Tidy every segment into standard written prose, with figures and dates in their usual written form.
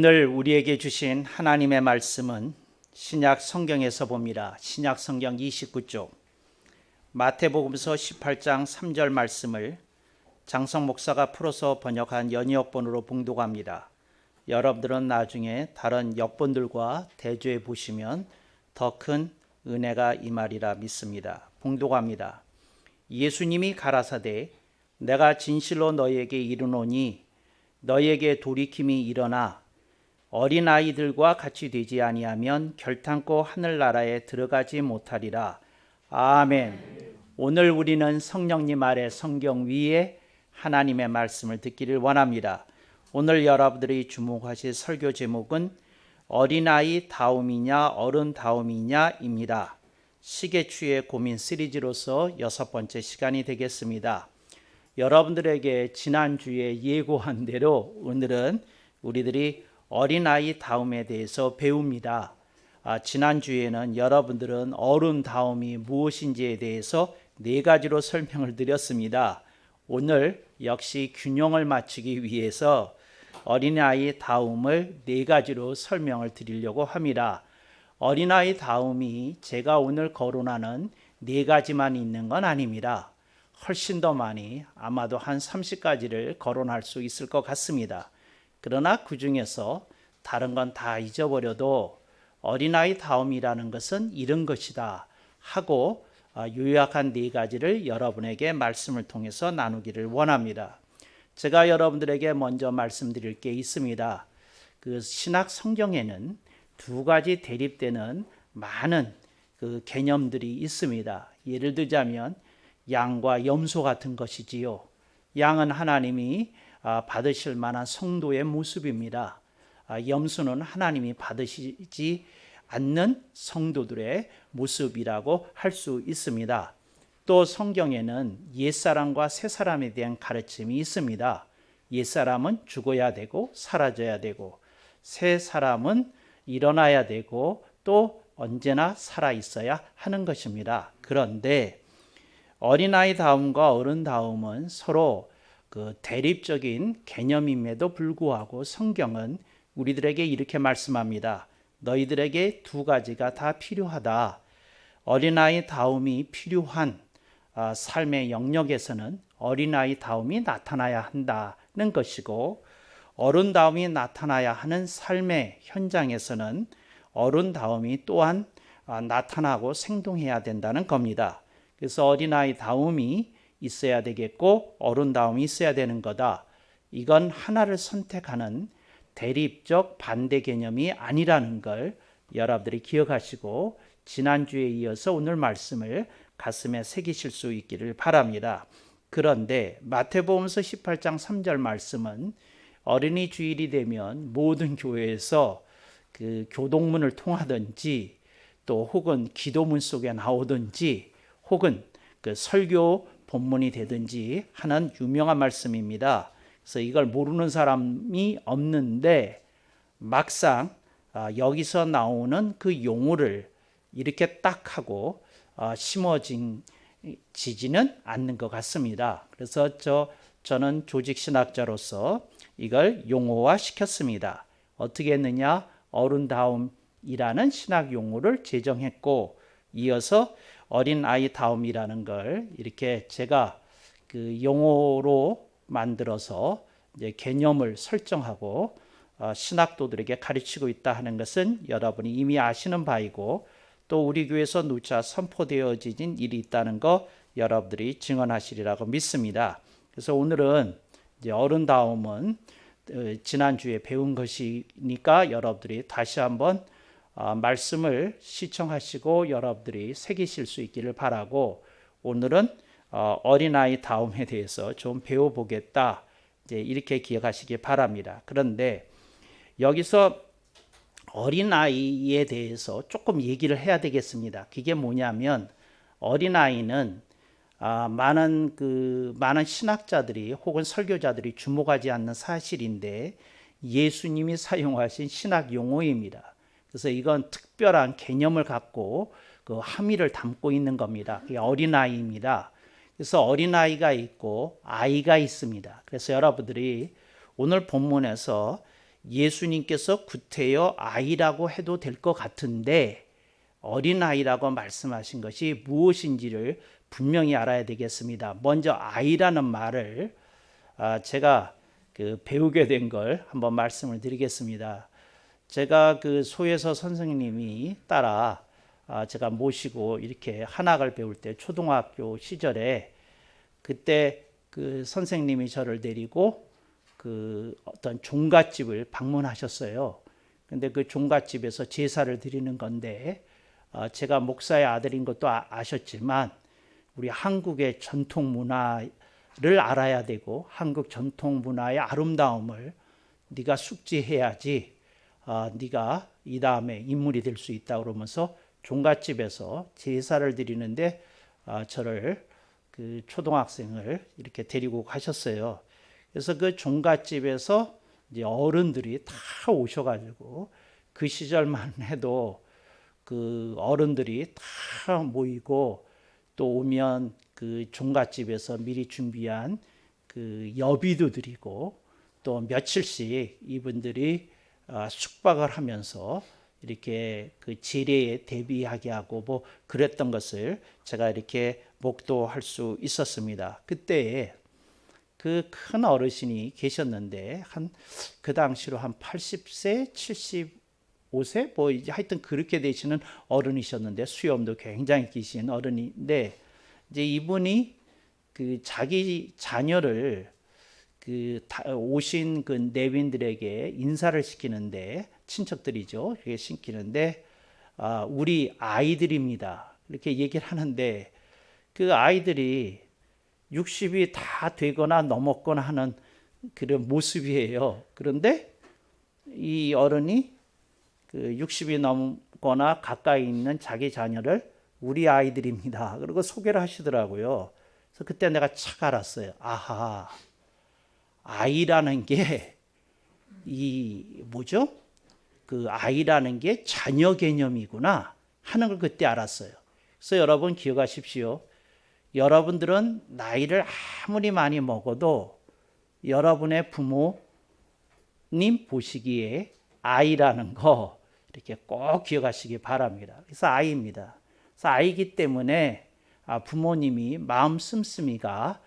오늘 우리에게 주신 하나님의 말씀은 신약 성경에서 봅니다. 신약 성경 29쪽 마태복음서 18장 3절 말씀을 장성 목사가 풀어서 번역한 연이역본으로 봉독합니다. 여러분들은 나중에 다른 역본들과 대조해 보시면 더 큰 은혜가 임하리라 믿습니다. 봉독합니다. 예수님이 가라사대 내가 진실로 너희에게 이르노니 너희에게 돌이킴이 일어나 어린아이들과 같이 되지 아니하면 결탄코 하늘나라에 들어가지 못하리라. 아멘. 오늘 우리는 성령님 아래 성경 위에 하나님의 말씀을 듣기를 원합니다. 오늘 여러분들이 주목하실 설교 제목은 어린아이 다움이냐 어른 다움이냐입니다. 시계추의 고민 시리즈로서 6번째 시간이 되겠습니다. 여러분들에게 지난주에 예고한 대로 오늘은 우리들이 어린아이 다움에 대해서 배웁니다. 지난주에는 여러분들은 어른 다움이 무엇인지에 대해서 4가지로 설명을 드렸습니다. 오늘 역시 균형을 맞추기 위해서 어린아이 다움을 4가지로 설명을 드리려고 합니다. 어린아이 다움이 제가 오늘 거론하는 4가지만 있는 건 아닙니다. 훨씬 더 많이, 아마도 한 30가지를 거론할 수 있을 것 같습니다. 그러나 그 중에서 다른 건 다 잊어버려도 어린아이 다움이라는 것은 이런 것이다 하고 요약한 4가지를 여러분에게 말씀을 통해서 나누기를 원합니다. 제가 여러분들에게 먼저 말씀드릴 게 있습니다. 그 신약 성경에는 2가지 대립되는 많은 그 개념들이 있습니다. 예를 들자면 양과 염소 같은 것이지요. 양은 하나님이 받으실 만한 성도의 모습입니다. 염소는 하나님이 받으시지 않는 성도들의 모습이라고 할 수 있습니다. 또 성경에는 옛사람과 새사람에 대한 가르침이 있습니다. 옛사람은 죽어야 되고 사라져야 되고 새사람은 일어나야 되고 또 언제나 살아 있어야 하는 것입니다. 그런데 어린아이 다움과 어른 다움은 서로 그 대립적인 개념임에도 불구하고 성경은 우리들에게 이렇게 말씀합니다. 너희들에게 2가지가 다 필요하다. 어린아이 다움이 필요한 삶의 영역에서는 어린아이 다움이 나타나야 한다는 것이고 어른 다움이 나타나야 하는 삶의 현장에서는 어른 다움이 또한 나타나고 생동해야 된다는 겁니다. 그래서 어린아이 다움이 있어야 되겠고 어른 다움이 있어야 되는 거다. 이건 하나를 선택하는 대립적 반대 개념이 아니라는 걸 여러분들이 기억하시고 지난주에 이어서 오늘 말씀을 가슴에 새기실 수 있기를 바랍니다. 그런데 마태복음서 18장 3절 말씀은 어린이 주일이 되면 모든 교회에서 그 교동문을 통하든지 또 혹은 기도문 속에 나오든지 혹은 그 설교 본문이 되든지 하는 유명한 말씀입니다. 그래서 이걸 모르는 사람이 없는데 막상 여기서 나오는 그 용어를 이렇게 딱 하고 심어지지는 않는 것 같습니다. 그래서 저는 조직신학자로서 이걸 용어화 시켰습니다. 어떻게 했느냐? 어른다움이라는 신학 용어를 제정했고 이어서 어린아이 다움이라는 걸 이렇게 제가 그 용어로 만들어서 이제 개념을 설정하고 신학도들에게 가르치고 있다 하는 것은 여러분이 이미 아시는 바이고 또 우리 교회에서 누차 선포되어진 일이 있다는 거 여러분들이 증언하시리라고 믿습니다. 그래서 오늘은 이제 어른다움은 지난주에 배운 것이니까 여러분들이 다시 한번 말씀을 시청하시고 여러분들이 새기실 수 있기를 바라고 오늘은 어린아이 다움에 대해서 좀 배워보겠다 이제 이렇게 기억하시기 바랍니다. 그런데 여기서 어린아이에 대해서 조금 얘기를 해야 되겠습니다. 그게 뭐냐면 어린아이는 많은 신학자들이 혹은 설교자들이 주목하지 않는 사실인데 예수님이 사용하신 신학 용어입니다. 그래서 이건 특별한 개념을 갖고 그 함의를 담고 있는 겁니다. 그게 어린아이입니다. 그래서 어린아이가 있고 아이가 있습니다. 그래서 여러분들이 오늘 본문에서 예수님께서 구태여 아이라고 해도 될 것 같은데 어린아이라고 말씀하신 것이 무엇인지를 분명히 알아야 되겠습니다. 먼저 아이라는 말을 제가 배우게 된 걸 한번 말씀을 드리겠습니다. 제가 소혜서 선생님이 따라 제가 모시고 이렇게 한학을 배울 때 초등학교 시절에 그때 선생님이 저를 데리고 어떤 종갓집을 방문하셨어요. 근데 그 종갓집에서 제사를 드리는 건데 제가 목사의 아들인 것도 아셨지만 우리 한국의 전통 문화를 알아야 되고 한국 전통 문화의 아름다움을 네가 숙지해야지 네가 이 다음에 인물이 될 수 있다 그러면서 종갓집에서 제사를 드리는데 저를 초등학생을 이렇게 데리고 가셨어요. 그래서 그 종갓집에서 이제 어른들이 다 오셔가지고 그 시절만 해도 어른들이 다 모이고 또 오면 종갓집에서 미리 준비한 여비도 드리고 또 며칠씩 이분들이 숙박을 하면서 이렇게 제례에 대비하게 하고 뭐 그랬던 것을 제가 이렇게 목도할 수 있었습니다. 그때에 큰 어르신이 계셨는데 그 당시로 한 80세, 75세 뭐 이제 하여튼 그렇게 되시는 어른이셨는데 수염도 굉장히 기신 어른인데 이제 이분이 자기 자녀를 오신 내빈들에게 인사를 시키는데 친척들이죠. 그게 시키는데 우리 아이들입니다. 이렇게 얘기를 하는데 그 아이들이 60이 다 되거나 넘었거나 하는 그런 모습이에요. 그런데 이 어른이 60이 넘거나 가까이 있는 자기 자녀를 우리 아이들입니다. 그리고 소개를 하시더라고요. 그래서 그때 내가 착 알았어요. 아하, 아이라는 게 뭐죠? 아이라는 게 자녀 개념이구나 하는 걸 그때 알았어요. 그래서 여러분 기억하십시오. 여러분들은 나이를 아무리 많이 먹어도 여러분의 부모님 보시기에 아이라는 거 이렇게 꼭 기억하시기 바랍니다. 그래서 아이입니다. 그래서 아이기 때문에 부모님이 마음 씀씀이가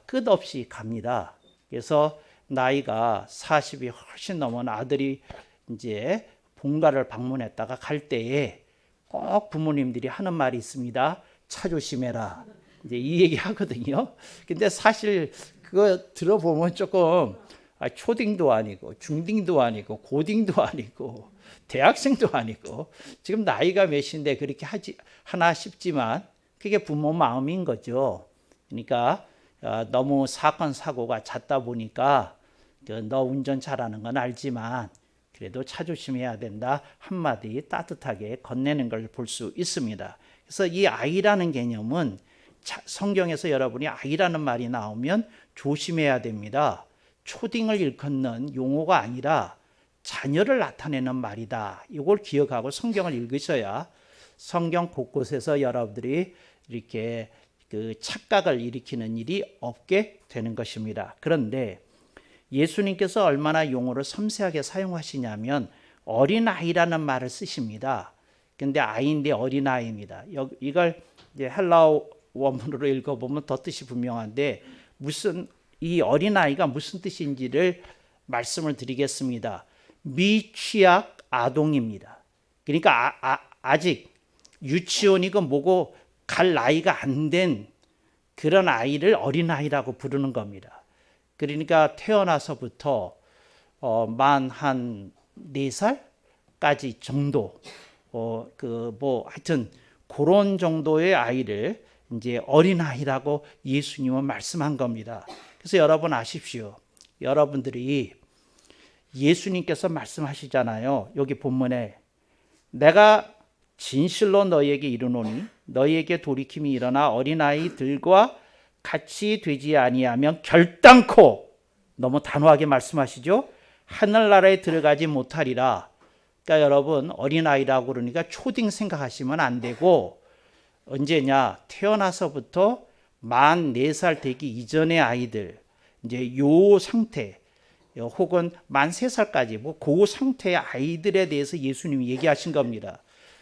끝없이 갑니다. 그래서 나이가 40이 훨씬 넘은 아들이 이제 본가를 방문했다가 갈 때에 꼭 부모님들이 하는 말이 있습니다. 차 조심해라. 이제 이 얘기 하거든요. 근데 사실 그거 들어보면 조금 초딩도 아니고 중딩도 아니고 고딩도 아니고 대학생도 아니고 지금 나이가 몇인데 그렇게 하나 싶지만 그게 부모 마음인 거죠. 그러니까 너무 사건 사고가 잦다 보니까 너 운전 잘하는 건 알지만 그래도 차 조심해야 된다 한마디 따뜻하게 건네는 걸 볼 수 있습니다. 그래서 이 아이라는 개념은 성경에서 여러분이 아이라는 말이 나오면 조심해야 됩니다. 초딩을 일컫는 용어가 아니라 자녀를 나타내는 말이다. 이걸 기억하고 성경을 읽으셔야 성경 곳곳에서 여러분들이 이렇게 착각을 일으키는 일이 없게 되는 것입니다. 그런데 예수님께서 얼마나 용어를 섬세하게 사용하시냐면 어린아이라는 말을 쓰십니다. 근데 아이인데 어린아이입니다. 이걸 이제 헬라어 원문으로 읽어보면 더 뜻이 분명한데 이 어린아이가 무슨 뜻인지를 말씀을 드리겠습니다. 미취학 아동입니다. 그러니까 아직 유치원이고 뭐고 갈 나이가 안 된 그런 아이를 어린아이라고 부르는 겁니다. 그러니까 태어나서부터 만 한 4살까지 정도 하여튼 그런 정도의 아이를 이제 어린아이라고 예수님은 말씀한 겁니다. 그래서 여러분 아십시오. 여러분들이 예수님께서 말씀하시잖아요. 여기 본문에 내가 진실로 너희에게 이르노니 너희에게 돌이킴이 일어나 어린아이들과 같이 되지 아니하면 결단코 너무 단호하게 말씀하시죠. 하늘나라에 들어가지 못하리라. 그러니까 여러분 어린아이라고 그러니까 초딩 생각하시면 안 되고 언제냐 태어나서부터 만 4살 되기 이전의 아이들 이제 요 상태 혹은 만 3살까지 그 상태의 아이들에 대해서 예수님이 얘기하신 겁니다.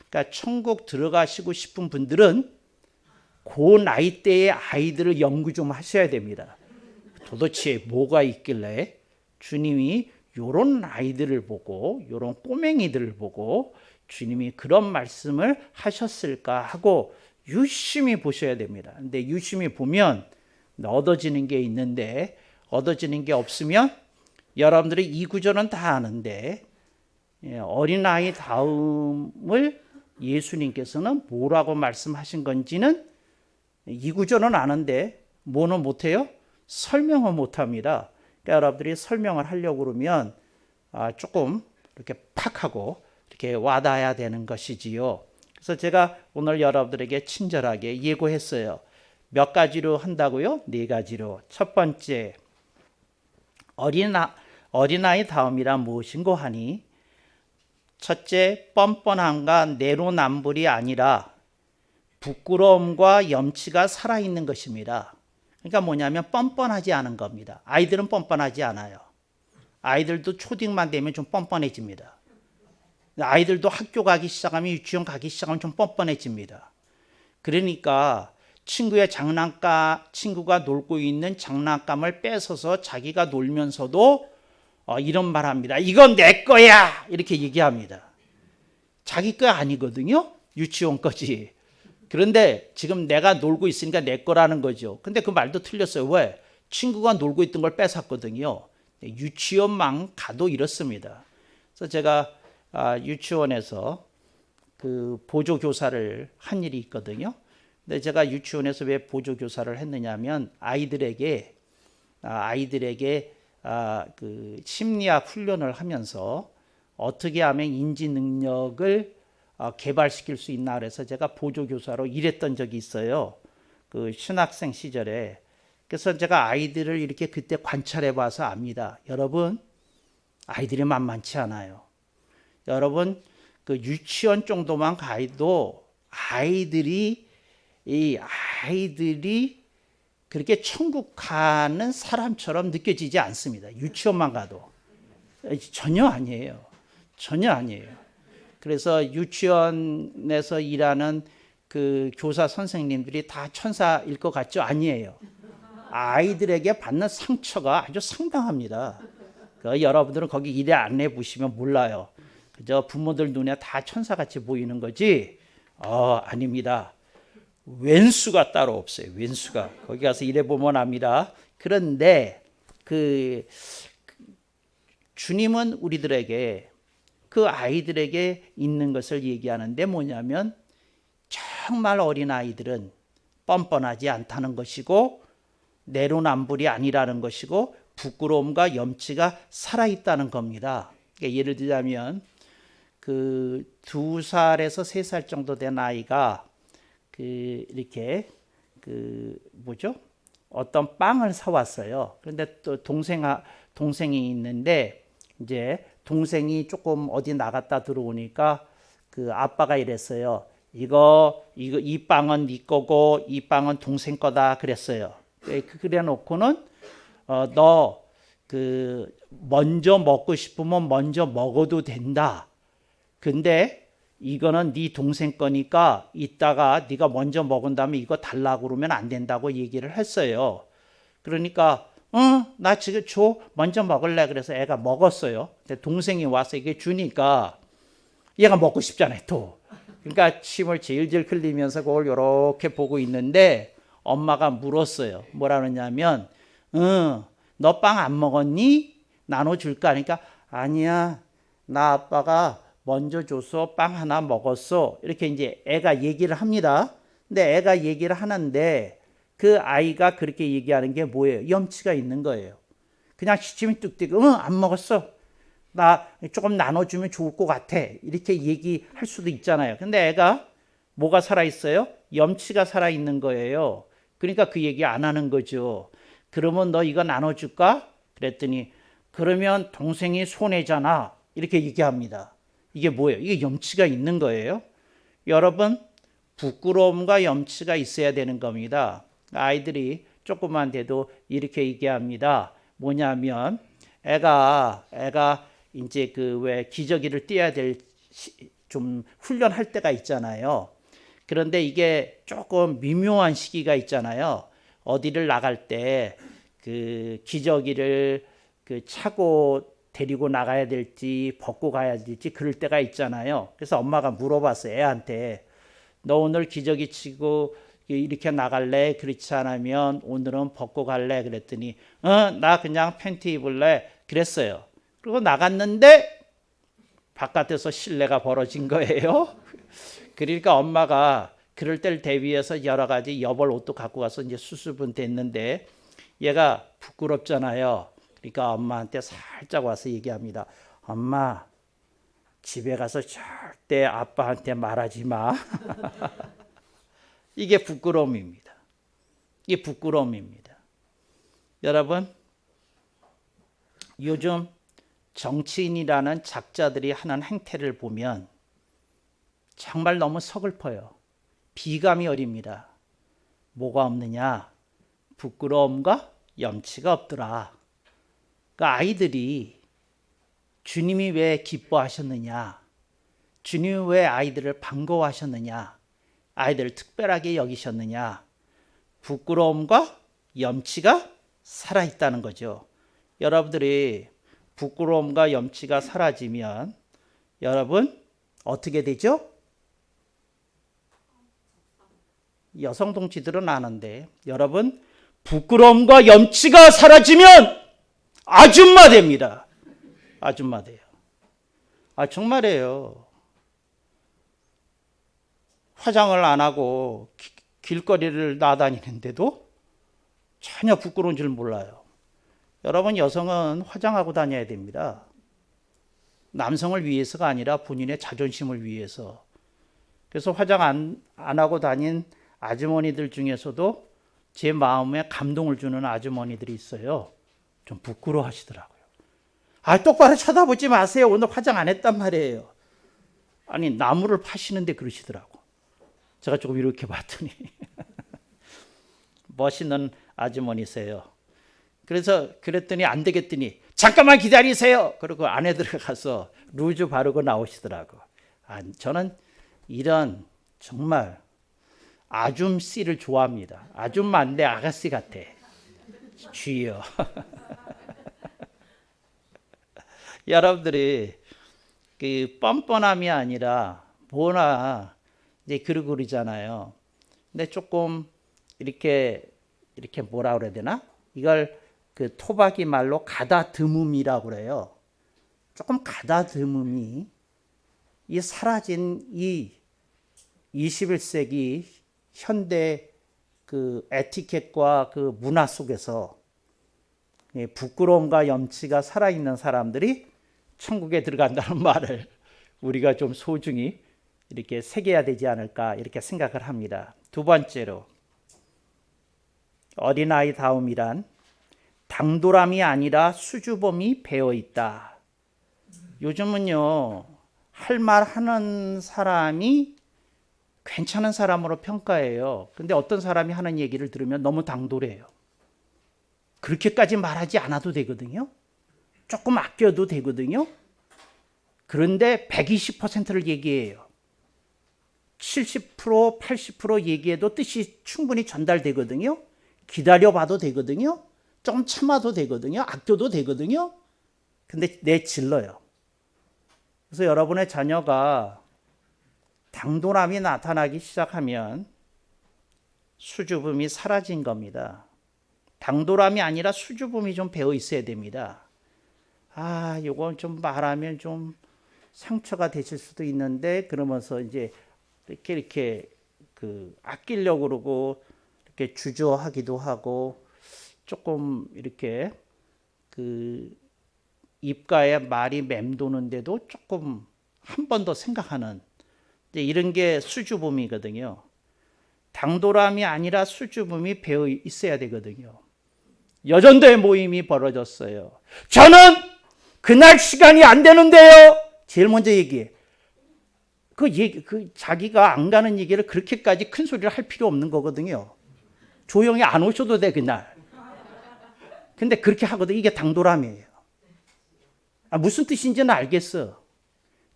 그러니까 천국 들어가시고 싶은 분들은 그 나이대의 아이들을 연구 좀 하셔야 됩니다. 도대체 뭐가 있길래 주님이 요런 아이들을 보고 요런 꼬맹이들을 보고 주님이 그런 말씀을 하셨을까 하고 유심히 보셔야 됩니다. 근데 유심히 보면 얻어지는 게 있는데 얻어지는 게 없으면 여러분들이 이 구절은 다 아는데 어린아이 다음을 예수님께서는 뭐라고 말씀하신 건지는 이 구절은 아는데 뭐는 못해요? 설명을 못합니다. 그러니까 여러분들이 설명을 하려고 그러면 조금 이렇게 팍 하고 이렇게 와닿아야 되는 것이지요. 그래서 제가 오늘 여러분들에게 친절하게 예고했어요. 몇 가지로 한다고요? 4가지로. 첫 번째, 어린아이 다음이란 무엇인고 하니 첫째, 뻔뻔함과 내로남불이 아니라 부끄러움과 염치가 살아있는 것입니다. 그러니까 뭐냐면 뻔뻔하지 않은 겁니다. 아이들은 뻔뻔하지 않아요. 아이들도 초딩만 되면 좀 뻔뻔해집니다. 아이들도 학교 가기 시작하면 유치원 가기 시작하면 좀 뻔뻔해집니다. 그러니까 친구가 놀고 있는 장난감을 뺏어서 자기가 놀면서도 이런 말 합니다. 이건 내 거야! 이렇게 얘기합니다. 자기 거 아니거든요. 유치원 거지. 그런데 지금 내가 놀고 있으니까 내 거라는 거죠. 근데 그 말도 틀렸어요. 왜? 친구가 놀고 있던 걸 뺏었거든요. 유치원만 가도 이렇습니다. 그래서 제가 유치원에서 그 보조교사를 한 일이 있거든요. 근데 제가 유치원에서 왜 보조교사를 했느냐면 아이들에게 그 심리학 훈련을 하면서 어떻게 하면 인지 능력을 개발시킬 수 있나 그래서 제가 보조교사로 일했던 적이 있어요. 그 신학생 시절에. 그래서 제가 아이들을 이렇게 그때 관찰해 봐서 압니다. 여러분, 아이들이 만만치 않아요. 여러분, 그 유치원 정도만 가도 아이들이 그렇게 천국 가는 사람처럼 느껴지지 않습니다. 유치원만 가도. 전혀 아니에요. 전혀 아니에요. 그래서 유치원에서 일하는 그 교사 선생님들이 다 천사일 것 같죠? 아니에요. 아이들에게 받는 상처가 아주 상당합니다. 여러분들은 거기 일에 안 해보시면 몰라요. 그저 부모들 눈에 다 천사같이 보이는 거지? 아닙니다. 왼수가 따로 없어요. 왼수가. 거기 가서 일해보면 압니다. 그런데 주님은 우리들에게 그 아이들에게 있는 것을 얘기하는데 뭐냐면 정말 어린 아이들은 뻔뻔하지 않다는 것이고 내로남불이 아니라는 것이고 부끄러움과 염치가 살아있다는 겁니다. 그러니까 예를 들자면 그 2살에서 3살 정도 된 아이가 이렇게 어떤 빵을 사왔어요. 그런데 또 동생이 있는데 이제 동생이 조금 어디 나갔다 들어오니까 그 아빠가 이랬어요. 이 빵은 네 거고 이 빵은 동생 거다 그랬어요. 그래 놓고는 너 먼저 먹고 싶으면 먼저 먹어도 된다. 근데 이거는 네 동생 거니까 이따가 네가 먼저 먹은 다음에 이거 달라고 그러면 안 된다고 얘기를 했어요. 그러니까 나 지금 먼저 먹을래. 그래서 애가 먹었어요. 근데 동생이 와서 이게 주니까 얘가 먹고 싶잖아요, 또. 그러니까 침을 질질 흘리면서 그걸 이렇게 보고 있는데 엄마가 물었어요. 뭐라 그러냐면 너 빵 안 먹었니? 나눠줄까? 그러니까 아니야. 나 아빠가 먼저 줘서 빵 하나 먹었어. 이렇게 이제 애가 얘기를 합니다. 근데 애가 얘기를 하는데 그 아이가 그렇게 얘기하는 게 뭐예요? 염치가 있는 거예요. 그냥 시침이 뚝 떼고 안 먹었어. 나 조금 나눠주면 좋을 것 같아. 이렇게 얘기할 수도 있잖아요. 근데 애가 뭐가 살아있어요? 염치가 살아있는 거예요. 그러니까 그 얘기 안 하는 거죠. 그러면 너 이거 나눠줄까? 그랬더니 그러면 동생이 손해잖아. 이렇게 얘기합니다. 이게 뭐예요? 이게 염치가 있는 거예요. 여러분, 부끄러움과 염치가 있어야 되는 겁니다. 아이들이 조금만 돼도 이렇게 얘기합니다. 뭐냐면 애가 이제 그 왜 기저귀를 떼야 될 좀 훈련할 때가 있잖아요. 그런데 이게 조금 미묘한 시기가 있잖아요. 어디를 나갈 때 그 기저귀를 그 차고 데리고 나가야 될지 벗고 가야 될지 그럴 때가 있잖아요. 그래서 엄마가 물어봤어요. 애한테 너 오늘 기저귀 치고 이렇게 나갈래? 그렇지 않으면 오늘은 벗고 갈래? 그랬더니 나 그냥 팬티 입을래? 그랬어요. 그리고 나갔는데 바깥에서 실내가 벌어진 거예요. 그러니까 엄마가 그럴 때를 대비해서 여러 가지 여벌 옷도 갖고 가서 이제 수습은 됐는데 얘가 부끄럽잖아요. 그러니까 엄마한테 살짝 와서 얘기합니다. 엄마, 집에 가서 절대 아빠한테 말하지 마. 이게 부끄러움입니다. 이게 부끄러움입니다. 여러분, 요즘 정치인이라는 작자들이 하는 행태를 보면 정말 너무 서글퍼요. 비감이 어립니다. 뭐가 없느냐? 부끄러움과 염치가 없더라. 그 아이들이 주님이 왜 기뻐하셨느냐? 주님이 왜 아이들을 반가워하셨느냐? 아이들을 특별하게 여기셨느냐? 부끄러움과 염치가 살아있다는 거죠. 여러분들이 부끄러움과 염치가 사라지면 여러분 어떻게 되죠? 여성 동지들은 아는데 여러분 부끄러움과 염치가 사라지면 아줌마 됩니다. 아줌마 돼요. 정말이에요. 화장을 안 하고 길거리를 나다니는데도 전혀 부끄러운 줄 몰라요. 여러분 여성은 화장하고 다녀야 됩니다. 남성을 위해서가 아니라 본인의 자존심을 위해서. 그래서 화장 안 하고 다닌 아주머니들 중에서도 제 마음에 감동을 주는 아주머니들이 있어요. 좀 부끄러워하시더라고요. 똑바로 쳐다보지 마세요. 오늘 화장 안 했단 말이에요. 아니 나무를 파시는데 그러시더라고. 제가 조금 이렇게 봤더니 멋있는 아주머니세요. 그래서 그랬더니 안 되겠더니 잠깐만 기다리세요. 그리고 안에 들어가서 루즈 바르고 나오시더라고. 저는 이런 정말 아줌씨를 좋아합니다. 아줌마인데 아가씨 같아. 주여. 여러분들이 그 뻔뻔함이 아니라 뭐나 이제 그러고 그러잖아요. 근데 조금 이렇게 뭐라 그래야 되나? 이걸 그 토박이 말로 가다듬음이라고 그래요. 조금 가다듬음이 이 사라진 이 21세기 현대 그 에티켓과 그 문화 속에서 부끄러움과 염치가 살아있는 사람들이 천국에 들어간다는 말을 우리가 좀 소중히 이렇게 새겨야 되지 않을까 이렇게 생각을 합니다. 두 번째로 어린아이 다움이란 당돌함이 아니라 수줍음이 배어 있다. 요즘은요 할 말 하는 사람이 괜찮은 사람으로 평가해요. 근데 어떤 사람이 하는 얘기를 들으면 너무 당돌해요. 그렇게까지 말하지 않아도 되거든요. 조금 아껴도 되거든요. 그런데 120%를 얘기해요. 70%, 80% 얘기해도 뜻이 충분히 전달되거든요. 기다려봐도 되거든요. 좀 참아도 되거든요. 아껴도 되거든요. 근데 내질러요. 그래서 여러분의 자녀가 당돌함이 나타나기 시작하면 수줍음이 사라진 겁니다. 당돌함이 아니라 수줍음이 좀 배어 있어야 됩니다. 이건 좀 말하면 좀 상처가 되실 수도 있는데 그러면서 이제 이렇게 그 아끼려고 그러고 이렇게 주저하기도 하고 조금 이렇게 그 입가에 말이 맴도는데도 조금 한 번 더 생각하는 이런 게 수줍음이거든요. 당돌함이 아니라 수줍음이 배어 있어야 되거든요. 여전도의 모임이 벌어졌어요. 저는 그날 시간이 안 되는데요. 제일 먼저 얘기해. 자기가 안 가는 얘기를 그렇게까지 큰 소리를 할 필요 없는 거거든요. 조용히 안 오셔도 돼 그날. 근데 그렇게 하거든. 이게 당돌함이에요. 무슨 뜻인지는 알겠어.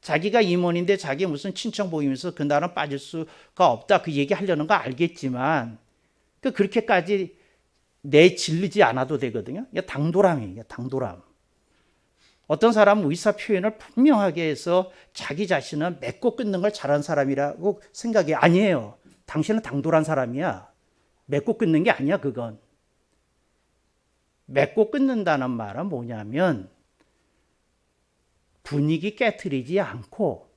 자기가 임원인데 자기 무슨 친척 모임에서 그날은 빠질 수가 없다 그 얘기 하려는 거 알겠지만 그렇게까지 내질르지 않아도 되거든요. 이게 당돌함이에요. 당돌함. 어떤 사람은 의사 표현을 분명하게 해서 자기 자신은 맺고 끊는 걸 잘한 사람이라고 생각해. 아니에요. 당신은 당돌한 사람이야. 맺고 끊는 게 아니야 그건. 맺고 끊는다는 말은 뭐냐면 분위기 깨트리지 않고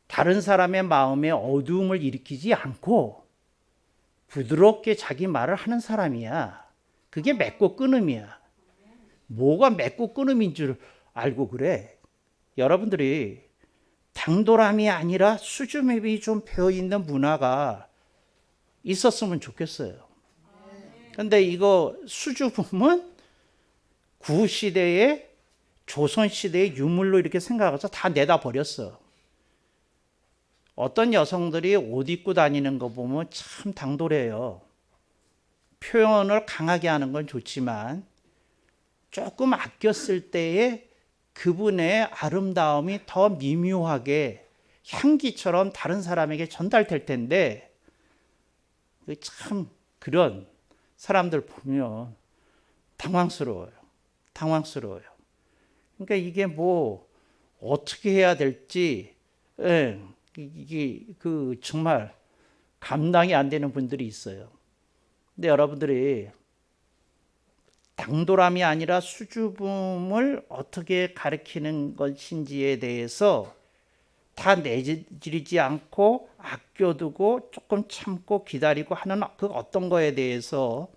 다른 사람의 마음에 어두움을 일으키지 않고 부드럽게 자기 말을 하는 사람이야. 그게 맺고 끊음이야. 뭐가 맺고 끊음인 줄 알고 그래. 여러분들이 당돌함이 아니라 수줍음이 좀 배어있는 문화가 있었으면 좋겠어요. 근데 이거 수줍음은 구시대의 조선시대의 유물로 이렇게 생각해서 다 내다 버렸어. 어떤 여성들이 옷 입고 다니는 거 보면 참 당돌해요. 표현을 강하게 하는 건 좋지만 조금 아껴 쓸 때에 그분의 아름다움이 더 미묘하게 향기처럼 다른 사람에게 전달될 텐데 참 그런 사람들 보면 당황스러워요. 당황스러워요. 그러니까 이게 뭐 어떻게 해야 될지 이게 정말 감당이 안 되는 분들이 있어요. 근데 여러분들이 당돌함이 아니라 수줍음을 어떻게 가리키는 것인지에 대해서 다 내지르지 않고 아껴두고 조금 참고 기다리고 하는 그 어떤 거에 대해서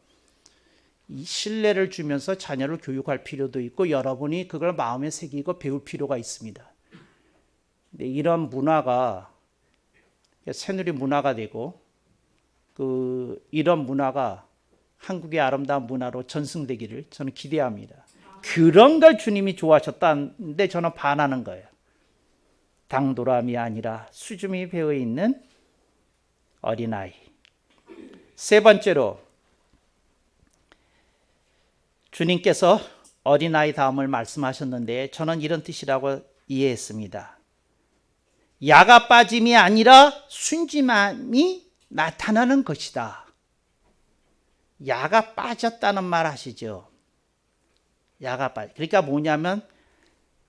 이 신뢰를 주면서 자녀를 교육할 필요도 있고 여러분이 그걸 마음에 새기고 배울 필요가 있습니다. 근데 이런 문화가 새누리 문화가 되고 이런 문화가 한국의 아름다운 문화로 전승되기를 저는 기대합니다. 그런 걸 주님이 좋아하셨다는데 저는 반하는 거예요. 당돌함이 아니라 수줍음이 배어있는 어린아이. 세 번째로 주님께서 어린아이 다음을 말씀하셨는데 저는 이런 뜻이라고 이해했습니다. 야가 빠짐이 아니라 순진함이 나타나는 것이다. 야가 빠졌다는 말 아시죠? 야가 빠져. 그러니까 뭐냐면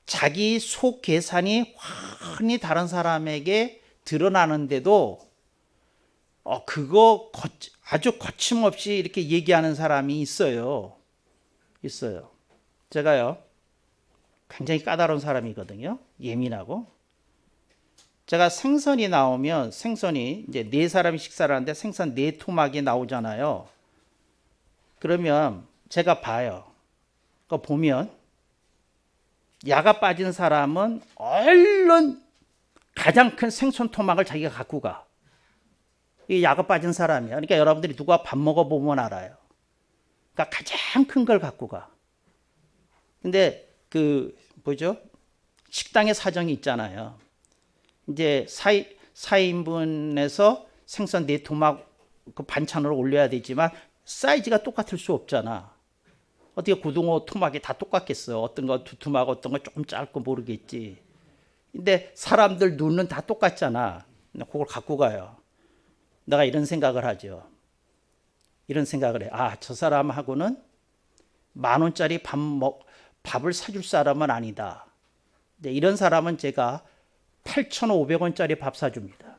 자기 속 계산이 훤히 다른 사람에게 드러나는데도 그거 아주 거침없이 이렇게 얘기하는 사람이 있어요. 제가요 굉장히 까다로운 사람이거든요. 예민하고. 제가 생선이 나오면 생선이 이제 네 사람이 식사를 하는데 생선 네 토막이 나오잖아요. 그러면 제가 봐요. 그거 보면 야가 빠진 사람은 얼른 가장 큰 생선 토막을 자기가 갖고 가. 이게 야가 빠진 사람이야. 그러니까 여러분들이 누가 밥 먹어보면 알아요. 그러니까 가장 큰 걸 갖고 가. 근데 식당에 사정이 있잖아요. 이제 4인분에서 생선 4토막 그 반찬으로 올려야 되지만 사이즈가 똑같을 수 없잖아. 어떻게 고등어 토막이 다 똑같겠어. 어떤 거 2토막, 어떤 거 조금 짧고 모르겠지. 근데 사람들 눈은 다 똑같잖아. 그걸 갖고 가요. 내가 이런 생각을 하죠. 이런 생각을 해. 저 사람하고는 10,000원짜리 밥을 사줄 사람은 아니다. 근데 이런 사람은 제가 8,500원짜리 밥 사줍니다.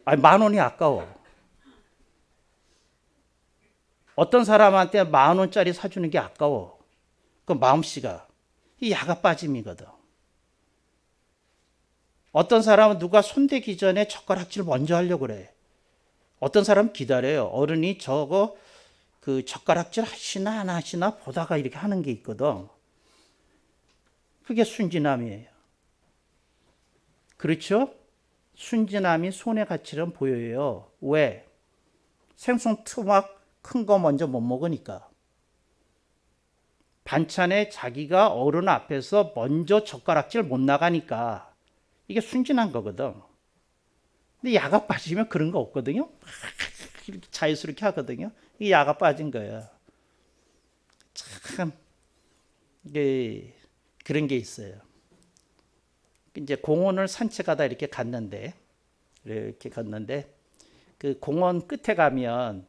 10,000원이 아까워. 어떤 사람한테 10,000원짜리 사주는 게 아까워. 그 마음씨가. 이 야가 빠짐이거든. 어떤 사람은 누가 손대기 전에 젓가락질 먼저 하려고 그래. 어떤 사람은 기다려요. 어른이 그 젓가락질 하시나 안 하시나 보다가 이렇게 하는 게 있거든. 그게 순진함이에요. 그렇죠? 순진함이 손의 가치를 보여요. 왜? 생선 토막 큰 거 먼저 못 먹으니까. 반찬에 자기가 어른 앞에서 먼저 젓가락질 못 나가니까. 이게 순진한 거거든. 근데 야가 빠지면 그런 거 없거든요. 이렇게 자유스럽게 하거든요. 이게 야가 빠진 거예요. 참 이게 그런 게 있어요. 이제 공원을 산책하다 이렇게 갔는데 그 공원 끝에 가면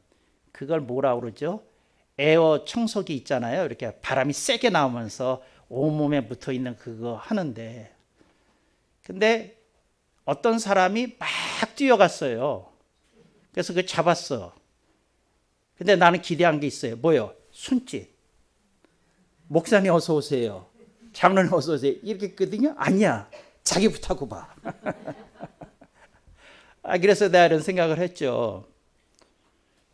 그걸 뭐라 그러죠? 에어 청소기 있잖아요. 이렇게 바람이 세게 나오면서 온몸에 붙어 있는 그거 하는데, 근데 어떤 사람이 막 뛰어갔어요. 그래서 그걸 잡았어. 근데 나는 기대한 게 있어요. 뭐요? 손짓. 목사님 어서 오세요. 장로님 어서 오세요. 이렇게 했거든요. 아니야. 자기부터 봐. 그래서 내가 이런 생각을 했죠.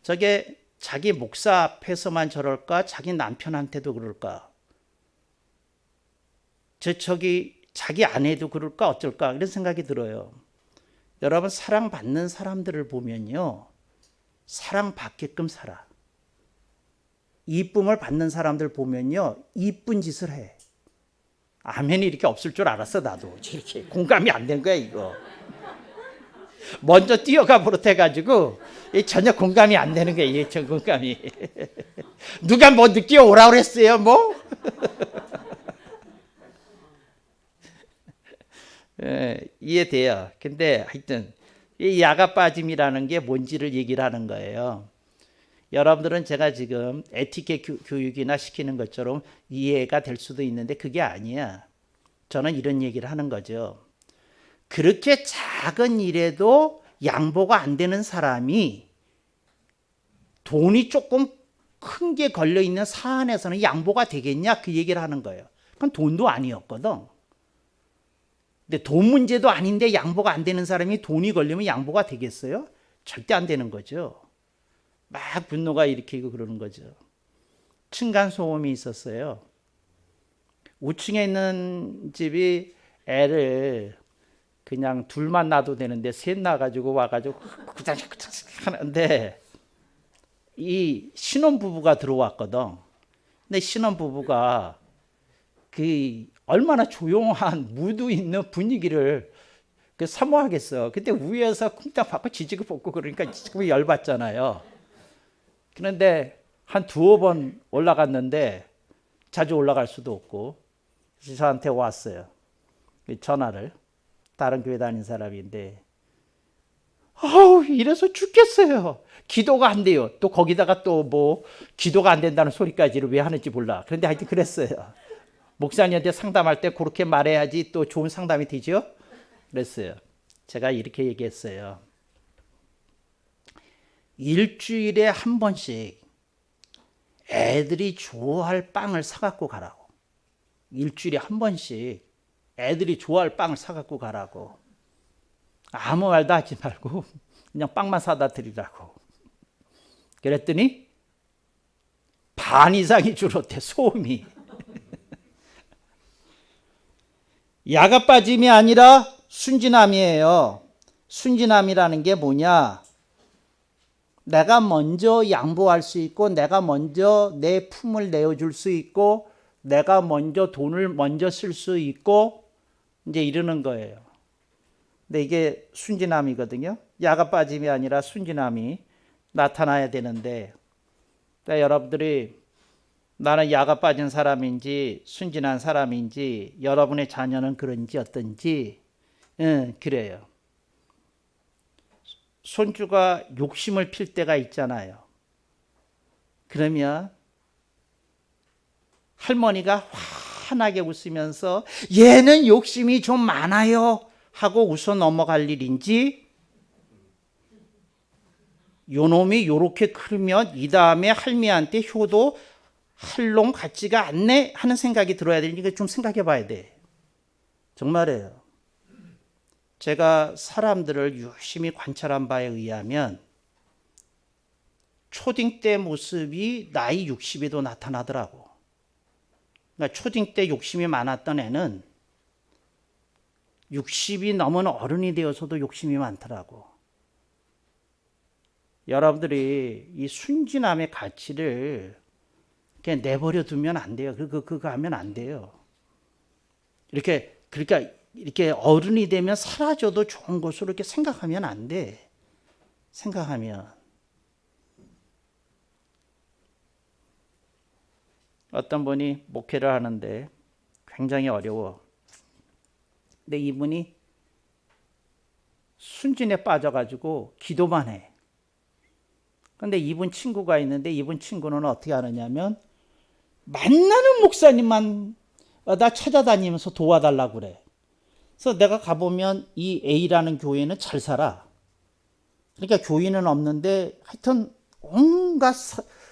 저게 자기 목사 앞에서만 저럴까? 자기 남편한테도 그럴까? 저기 자기 아내도 그럴까? 어쩔까? 이런 생각이 들어요. 여러분, 사랑받는 사람들을 보면요, 사랑받게끔 살아. 이쁨을 받는 사람들 보면요, 이쁜 짓을 해. 아멘이 이렇게 없을 줄 알았어. 나도 이렇게 공감이 안 된 거야 이거. 먼저 뛰어가 버릇해가지고 전혀 공감이 안 되는 거야. 이게 전 공감이. 누가 뭐 늦게 오라고 그랬어요 뭐? 이해돼요. 근데 하여튼 이 야가 빠짐이라는 게 뭔지를 얘기를 하는 거예요. 여러분들은 제가 지금 에티켓 교육이나 시키는 것처럼 이해가 될 수도 있는데 그게 아니야. 저는 이런 얘기를 하는 거죠. 그렇게 작은 일에도 양보가 안 되는 사람이 돈이 조금 큰 게 걸려있는 사안에서는 양보가 되겠냐? 그 얘기를 하는 거예요. 그건 돈도 아니었거든. 근데 돈 문제도 아닌데 양보가 안 되는 사람이 돈이 걸리면 양보가 되겠어요? 절대 안 되는 거죠. 막 분노가 일으키고 그러는 거죠. 층간소음이 있었어요. 우층에 있는 집이 애를 그냥 둘만 놔도 되는데 셋 나가지고 와가지고 구장구장 하는데 이 신혼부부가 들어왔거든. 근데 신혼부부가 그 얼마나 조용한 무드 있는 분위기를 사모하겠어. 근데 위에서 쿵땅 받고 지지고 볶고 그러니까 지금 열받잖아요. 그런데 한 두어 번 올라갔는데 자주 올라갈 수도 없고 그래서 저한테 왔어요. 전화를. 다른 교회 다닌 사람인데 이래서 죽겠어요. 기도가 안 돼요. 또 거기다가 또 뭐 기도가 안 된다는 소리까지를 왜 하는지 몰라. 그런데 하여튼 그랬어요. 목사님한테 상담할 때 그렇게 말해야지 또 좋은 상담이 되죠? 그랬어요. 제가 이렇게 얘기했어요. 일주일에 한 번씩 애들이 좋아할 빵을 사갖고 가라고. 일주일에 한 번씩 애들이 좋아할 빵을 사갖고 가라고. 아무 말도 하지 말고 그냥 빵만 사다 드리라고. 그랬더니 반 이상이 줄었대, 소음이. 야가 빠짐이 아니라 순진함이에요. 순진함이라는 게 뭐냐? 내가 먼저 양보할 수 있고, 내가 먼저 내 품을 내어줄 수 있고, 내가 먼저 돈을 먼저 쓸 수 있고, 이제 이러는 거예요. 근데 이게 순진함이거든요. 야가 빠짐이 아니라 순진함이 나타나야 되는데, 그러니까 여러분들이 나는 야가 빠진 사람인지 순진한 사람인지, 여러분의 자녀는 그런지 어떤지, 그래요. 손주가 욕심을 필 때가 있잖아요. 그러면 할머니가 환하게 웃으면서 얘는 욕심이 좀 많아요 하고 웃어 넘어갈 일인지, 요놈이 요렇게 크면 이 다음에 할미한테 효도 할 놈 같지가 않네 하는 생각이 들어야 되니까 좀 생각해 봐야 돼. 정말이에요. 제가 사람들을 유심히 관찰한 바에 의하면 초딩 때 모습이 나이 60에도 나타나더라고. 그러니까 초딩 때 욕심이 많았던 애는 60이 넘은 어른이 되어서도 욕심이 많더라고. 여러분들이 이 순진함의 가치를 그냥 내버려 두면 안 돼요. 그거 하면 안 돼요. 그러니까 이렇게 어른이 되면 사라져도 좋은 것으로 이렇게 생각하면 안 돼. 생각하면. 어떤 분이 목회를 하는데 굉장히 어려워. 근데 이분이 순진에 빠져가지고 기도만 해. 근데 이분 친구가 있는데 이분 친구는 어떻게 하느냐면 만나는 목사님만 나 찾아다니면서 도와달라고 그래. 그래서 내가 가보면 이 A라는 교회는 잘 살아. 그러니까 교인은 없는데 하여튼 온갖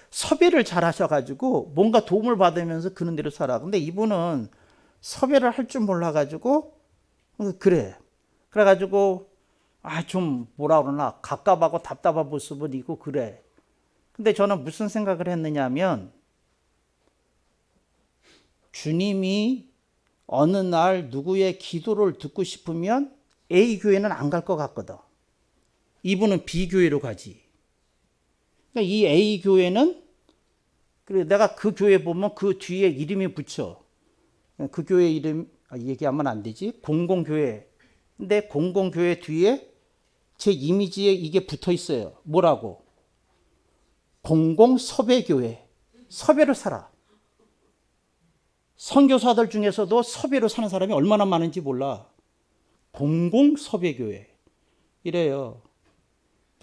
섭외를 잘 하셔가지고 뭔가 도움을 받으면서 그런 대로 살아. 근데 이분은 섭외를 할 줄 몰라가지고 그래. 그래가지고 좀 뭐라 그러나 갑갑하고 답답한 모습을 입고 그래. 근데 저는 무슨 생각을 했느냐면 주님이 어느 날 누구의 기도를 듣고 싶으면 A 교회는 안 갈 것 같거든. 이분은 B 교회로 가지. 그러니까 이 A 교회는 그래 내가 그 교회 보면 그 뒤에 이름이 붙여. 그 교회 이름 얘기하면 안 되지. 공공교회. 근데 공공교회 뒤에 제 이미지에 이게 붙어 있어요. 뭐라고? 공공섭외교회. 섭외로 살아. 선교사들 중에서도 섭외로 사는 사람이 얼마나 많은지 몰라. 공공섭외교회. 이래요.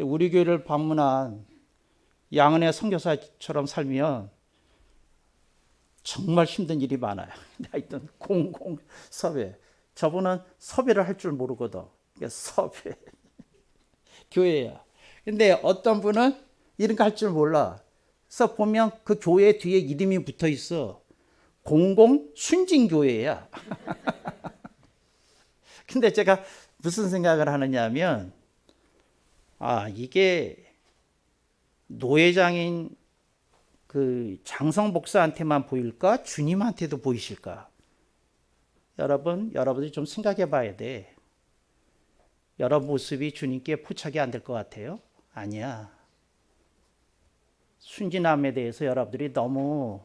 우리 교회를 방문한 양은혜 선교사처럼 살면 정말 힘든 일이 많아요. 하여튼 공공섭외. 저분은 섭외를 할 줄 모르거든. 섭외. 교회야. 근데 어떤 분은 이런 거 할 줄 몰라. 그래서 보면 그 교회 뒤에 이름이 붙어 있어. 공공순진교회야. 근데 제가 무슨 생각을 하느냐 하면 이게 노회장인 그 장성 목사한테만 보일까? 주님한테도 보이실까? 여러분들이 좀 생각해 봐야 돼. 여러분 모습이 주님께 포착이 안 될 것 같아요? 아니야. 순진함에 대해서 여러분들이 너무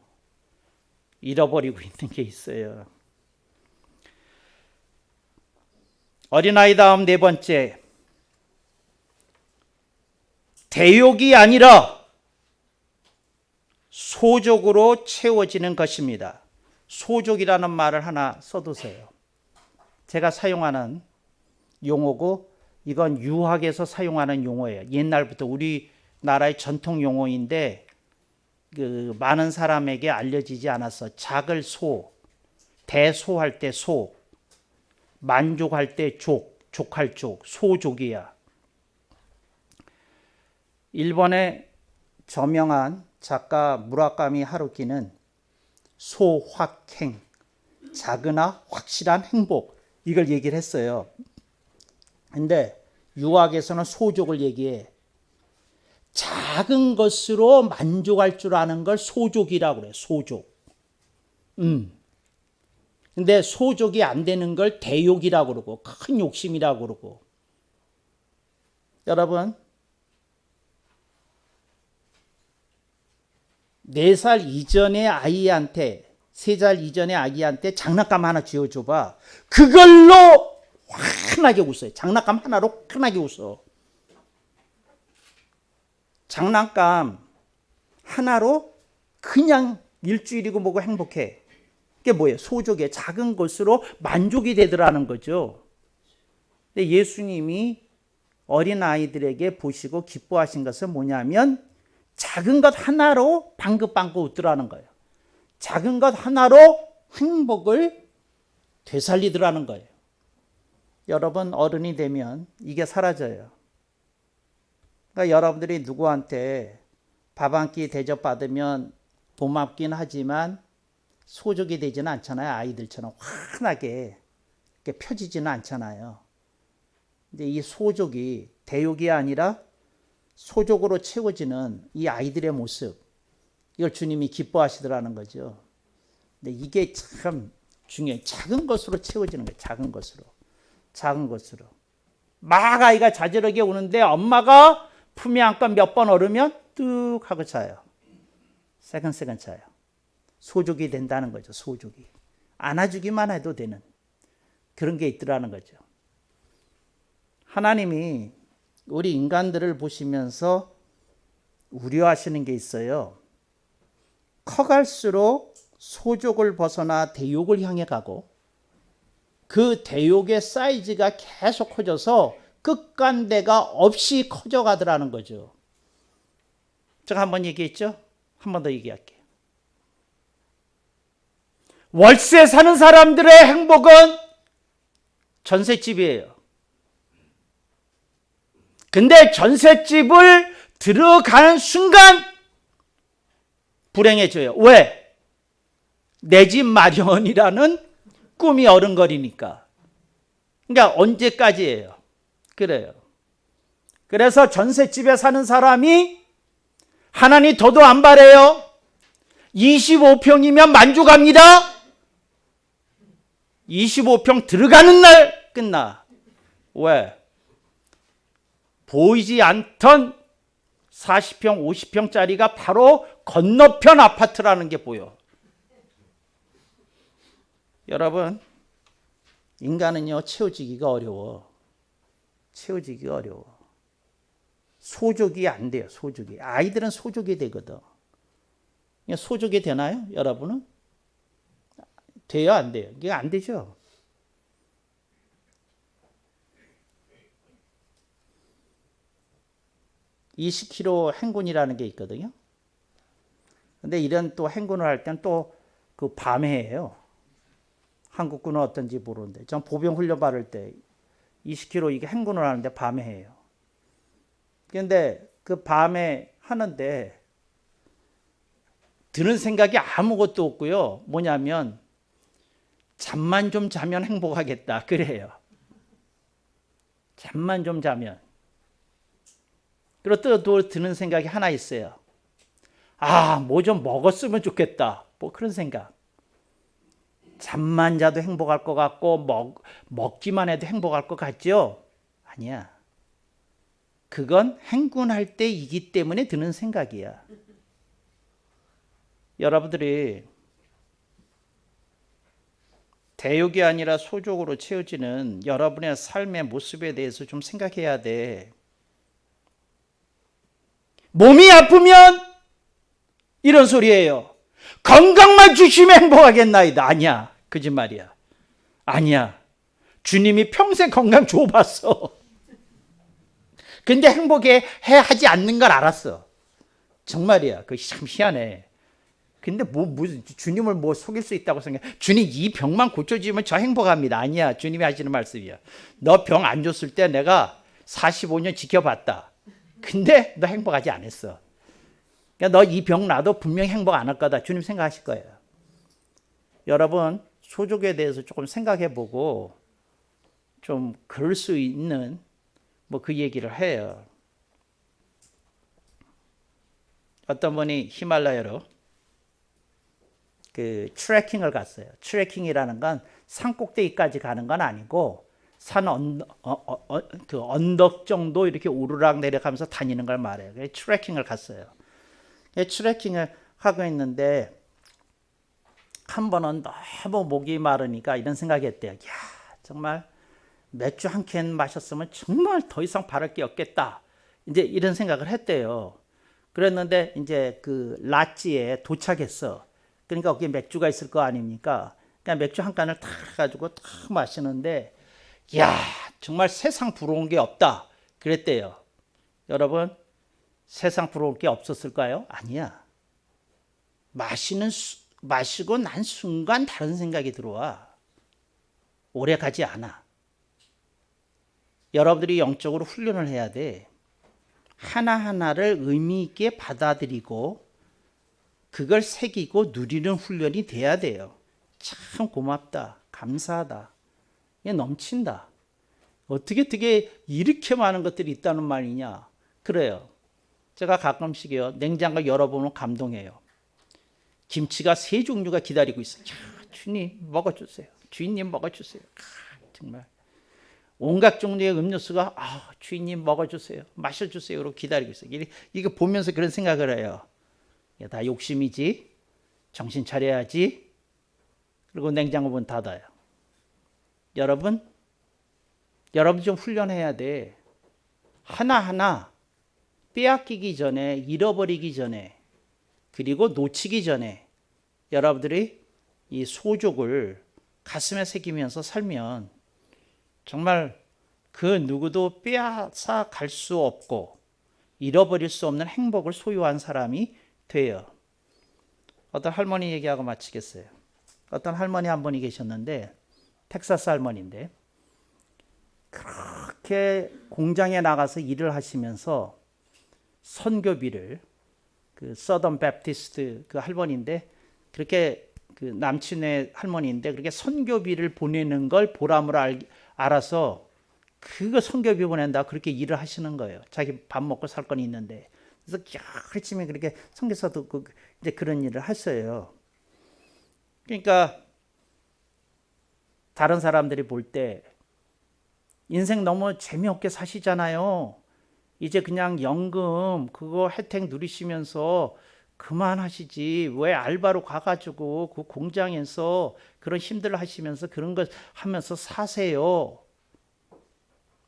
잃어버리고 있는 게 있어요. 어린아이 다음 네 번째. 대욕이 아니라 소족으로 채워지는 것입니다. 소족이라는 말을 하나 써두세요. 제가 사용하는 용어고 이건 유학에서 사용하는 용어예요. 옛날부터 우리나라의 전통 용어인데 많은 사람에게 알려지지 않았어. 작을 소, 대소할 때 소, 만족할 때 족, 족할 족, 소족이야. 일본의 저명한 작가 무라카미 하루키는 소확행, 작으나 확실한 행복, 이걸 얘기를 했어요. 근데 유학에서는 소족을 얘기해. 작은 것으로 만족할 줄 아는 걸 소족이라고 그래. 소족. 근데 소족이 안 되는 걸 대욕이라고 그러고 큰 욕심이라고 그러고. 여러분 4살 이전의 아이한테 3살 이전의 아기한테 장난감 하나 쥐어줘봐. 그걸로 환하게 웃어요. 장난감 하나로 환하게 웃어. 장난감 하나로 그냥 일주일이고 뭐고 행복해. 그게 뭐예요? 소족의 작은 것으로 만족이 되더라는 거죠. 근데 예수님이 어린아이들에게 보시고 기뻐하신 것은 뭐냐면 작은 것 하나로 방긋방긋 웃더라는 거예요. 작은 것 하나로 행복을 되살리더라는 거예요. 여러분 어른이 되면 이게 사라져요. 그러니까 여러분들이 누구한테 밥 한 끼 대접받으면 고맙긴 하지만 소족이 되지는 않잖아요. 아이들처럼 환하게 이렇게 펴지지는 않잖아요. 근데 이 소족이 대욕이 아니라 소족으로 채워지는 이 아이들의 모습, 이걸 주님이 기뻐하시더라는 거죠. 근데 이게 참 중요해요. 작은 것으로 채워지는 거예요. 작은 것으로. 작은 것으로. 막 아이가 자지러게 우는데 엄마가 품에 안고 몇 번 얼으면 뚝 하고 자요. 새근새근 자요. 소족이 된다는 거죠. 소족이. 안아주기만 해도 되는 그런 게 있더라는 거죠. 하나님이 우리 인간들을 보시면서 우려하시는 게 있어요. 커갈수록 소족을 벗어나 대욕을 향해 가고 그 대욕의 사이즈가 계속 커져서 끝간데가 없이 커져가더라는 거죠. 제가 한번 얘기했죠? 한 번 더 얘기할게요. 월세 사는 사람들의 행복은 전셋집이에요. 근데 전셋집을 들어가는 순간 불행해져요. 왜? 내 집 마련이라는 꿈이 어른거리니까. 그러니까 언제까지예요? 그래요. 그래서 전셋집에 사는 사람이 하나님 더도 안 바래요. 25평이면 만족합니다. 25평 들어가는 날 끝나. 왜? 보이지 않던 40평, 50평짜리가 바로 건너편 아파트라는 게 보여. 여러분, 인간은요, 채워지기가 어려워. 채워지기가 어려워. 소족이 안 돼요, 소족이. 아이들은 소족이 되거든. 소족이 되나요, 여러분은? 돼요, 안 돼요? 이게 안 되죠. (20kg) 행군이라는 게 있거든요. 근데 이런 또 행군을 할 땐 또 그 밤에 해요. 한국군은 어떤지 모르는데 전 보병 훈련 받을 때 20km 이게 행군을 하는데 밤에 해요. 근데 그 밤에 하는데 드는 생각이 아무것도 없고요. 뭐냐면 잠만 좀 자면 행복하겠다. 그래요. 잠만 좀 자면. 그리고 또 드는 생각이 하나 있어요. 아, 뭐 좀 먹었으면 좋겠다. 뭐 그런 생각. 잠만 자도 행복할 것 같고 먹기만 해도 행복할 것 같죠? 아니야. 그건 행군할 때이기 때문에 드는 생각이야. 여러분들이 대욕이 아니라 소족으로 채워지는 여러분의 삶의 모습에 대해서 좀 생각해야 돼. 몸이 아프면 이런 소리예요. 건강만 주시면 행복하겠나이다. 아니야. 거짓말이야. 아니야. 주님이 평생 건강 줘봤어. 근데 행복해 하지 않는 걸 알았어. 정말이야. 그거 참 희한해. 근데 주님을 속일 수 있다고 생각해. 주님 이 병만 고쳐주면 저 행복합니다. 아니야. 주님이 하시는 말씀이야. 너 병 안 줬을 때 내가 45년 지켜봤다. 근데 너 행복하지 않았어. 그러니까 너 이 병 나도 분명히 행복 안 할 거다. 주님 생각하실 거예요. 여러분 소족에 대해서 조금 생각해보고 좀 그럴 수 있는 그 얘기를 해요. 어떤 분이 히말라야로 그 트레킹을 갔어요. 트레킹이라는 건 산 꼭대기까지 가는 건 아니고 산 그 언덕 정도 이렇게 오르락 내려가면서 다니는 걸 말해요. 트레킹을 갔어요. 트레킹을 하고 있는데 한 번은 너무 목이 마르니까 이런 생각이 했대요. 야, 정말 맥주 한 캔 마셨으면 정말 더 이상 바랄 게 없겠다. 이제 이런 생각을 했대요. 그랬는데 이제 그 라찌에 도착했어. 그러니까 거기 맥주가 있을 거 아닙니까? 그냥 맥주 한 캔을 탁 가지고 탁 마시는데, 야, 정말 세상 부러운 게 없다. 그랬대요. 여러분, 세상 부러울 게 없었을까요? 아니야. 마시고 난 순간 다른 생각이 들어와. 오래 가지 않아. 여러분들이 영적으로 훈련을 해야 돼. 하나하나를 의미 있게 받아들이고 그걸 새기고 누리는 훈련이 돼야 돼요. 참 고맙다. 감사하다. 이게 넘친다. 어떻게 이렇게 많은 것들이 있다는 말이냐. 그래요. 제가 가끔씩요. 냉장고 열어보면 감동해요. 김치가 3종류가 기다리고 있어요. 주님 먹어주세요. 주인님 먹어주세요. 정말 온갖 종류의 음료수가 주인님 먹어주세요. 마셔주세요. 그러고 기다리고 있어요. 이거 보면서 그런 생각을 해요. 다 욕심이지. 정신 차려야지. 그리고 냉장고 문 닫아요. 여러분 좀 훈련해야 돼. 하나하나 빼앗기기 전에, 잃어버리기 전에, 그리고 놓치기 전에 여러분들이 이 소족을 가슴에 새기면서 살면 정말 그 누구도 빼앗아 갈 수 없고 잃어버릴 수 없는 행복을 소유한 사람이 돼요. 어떤 할머니 얘기하고 마치겠어요. 어떤 할머니 한 분이 계셨는데 텍사스 할머니인데 그렇게 공장에 나가서 일을 하시면서 선교비를 그 서던 베프티스트 그 할머니인데 그렇게 그 남친의 할머니인데 그렇게 선교비를 보내는 걸 보람을 알아서 그거 선교비 보낸다 그렇게 일을 하시는 거예요. 자기 밥 먹고 살 건 있는데 그래서 열심히 그렇게 선교사도 이제 그런 일을 했어요. 그러니까 다른 사람들이 볼 때 인생 너무 재미없게 사시잖아요. 이제 그냥 연금 그거 혜택 누리시면서 그만하시지 왜 알바로 가가지고 그 공장에서 그런 힘들어 하시면서 그런 거 하면서 사세요.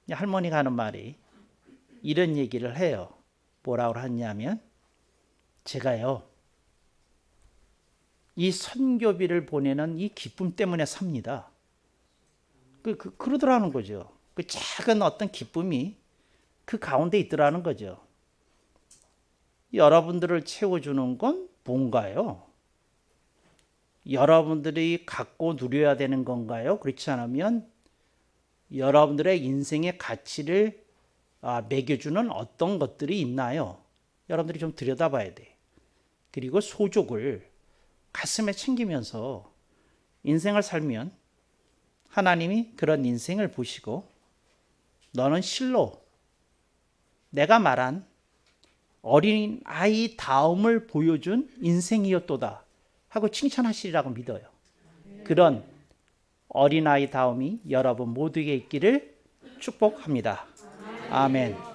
할머니가 하는 말이 이런 얘기를 해요. 뭐라고 하냐면 제가요 이 선교비를 보내는 이 기쁨 때문에 삽니다. 그러더라는 거죠. 그 작은 어떤 기쁨이 그 가운데 있더라는 거죠. 여러분들을 채워주는 건 뭔가요? 여러분들이 갖고 누려야 되는 건가요? 그렇지 않으면 여러분들의 인생의 가치를 매겨주는 어떤 것들이 있나요? 여러분들이 좀 들여다봐야 돼. 그리고 소족을 가슴에 챙기면서 인생을 살면 하나님이 그런 인생을 보시고 너는 실로 내가 말한 어린 아이 다움을 보여준 인생이었도다 하고 칭찬하시리라고 믿어요. 그런 어린 아이 다움이 여러분 모두에게 있기를 축복합니다. 아멘.